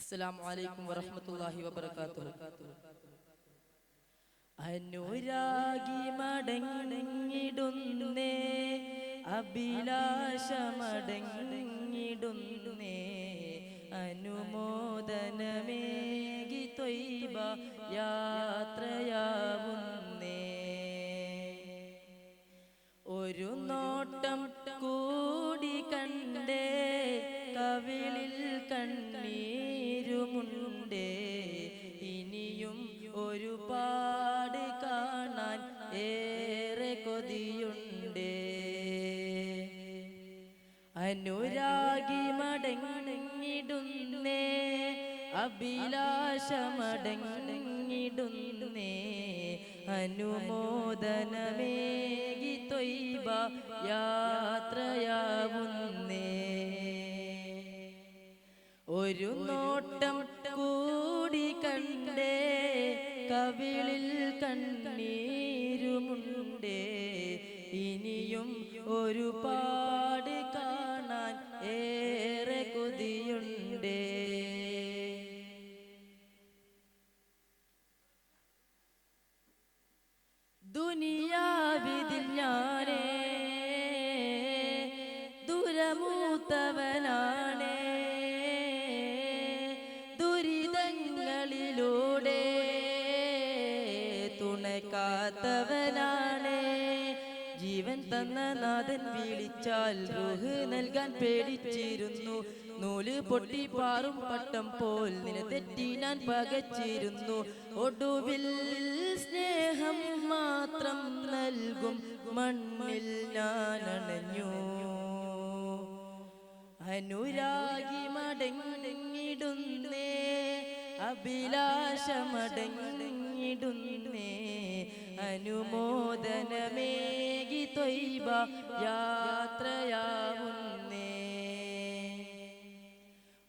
അസ്സലാമു അലൈക്കും വറഹ്മത്തുള്ളാഹി വബറകാതുഹു. അനുരാഗി മടങ്ങിടുന്നേ, അഭിലാഷമടങ്ങിടുന്നേ, അനുമോദനമേകി ത്വയ്ബ യാത്രയാവുന്നേ. ഒരു നോട്ടം കൂടി കണ്ടേ, കവിളിൽ കണ്ണീരുമുണ്ടേ, ഇനിയും ഒരുപാട് കാണാൻ ഏറെ കൊതിയുണ്ടേ. അനുരാഗി മടങ്ങിടുന്നേ, അഭിലാഷമടങ്ങിടുന്നേ, അനുമോദനമേകി ത്വയ്ബ യാത്രയാവുന്നേ. ഒരു നോട്ടം കൂടി കണ്ടേ, കവിളിൽ കണ്ണീരുമുണ്ടേ, ഇനിയും ഒരുപാട് കാണാൻ ഏറെ കൊതിയുണ്ടേ. ദുനിയാവിതിൽ ഞാനേ ദുരമൂത്തവനാണേ, ദുരിതങ്ങളിലൂടെ തുണക്കാത്തവനാണേ. ജീവൻ തന്ന നാഥൻ വിളിച്ചാൽ റൂഹ് നൽകാൻ പേടിച്ചിരുന്നു. നൂല് പൊട്ടി പാറും പട്ടം പോൽ നിന്നെ തെറ്റി ഞാൻ പകച്ചിരുന്നു. ഒടുവിൽ സ്നേഹം മാത്രം നൽകും മണ്ണിൽ ഞാൻ അണഞ്ഞു. അനുരാഗി മടങ്ങിടുന്നേ, അഭിലാഷമടങ്ങിടുന്നേ, അനുമോദനമേകി ത്വയ്ബ യാത്രയാവുന്നേ.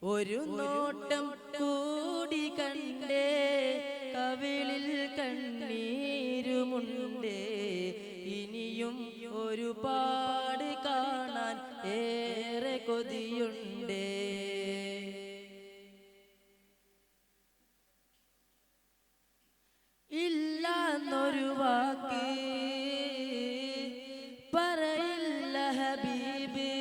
ഒരു നോട്ടം കൂടി കണ്ടേ, കവിളിൽ കണ്ണീരുമുണ്ടേ, ഇനിയും ഒരുപാട് കാണാൻ ഏറെ കൊതിയുണ്ടേ. ഇല്ലാന്നൊരു വാക്ക് പറയില്ല ഹബീബ്,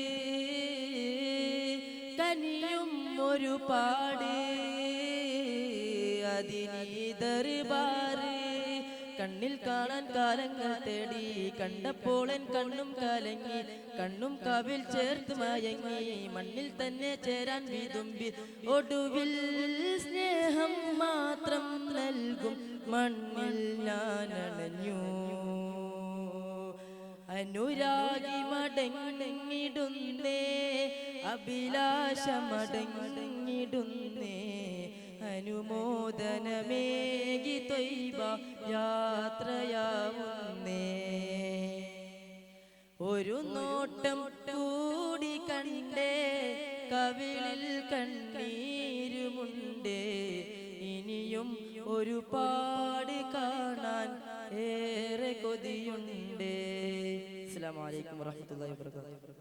കനിയും ഒരുപാട് അതിനീ ദർബാറ്. കണ്ണിൽ കാണാൻ കാലങ്ങൾ തേടി, കണ്ടപ്പോൾ എൻ കണ്ണും കലങ്ങി, കണ്ണും കവിൽ ചേർത്ത് മയങ്ങി, മണ്ണിൽ തന്നെ ചേരാൻ വിതുമ്പി. ഒടുവിൽ സ്നേഹം മാത്രം നൽകും മണ്ണിൽ ഞാൻ അണഞ്ഞു. അനുരാഗി മടങ്ങിടുന്നേ, അഭിലാഷമടങ്ങിടുന്നേ, അനുമോദനമേകി ത്വയ്ബ യാത്രയാവുന്നേ. ഒരു നോട്ടം കൂടി കണ്ടേ, കവിളിൽ കണ്ണീരുമുണ്ടേ, ഇനിയും ഒരുപാട് കാണാൻ ഏറെ കൊതിയുണ്ടേ. അസ്സലാമു അലൈക്കും വറഹ്മത്തുള്ളാഹി വബറകാതുഹു.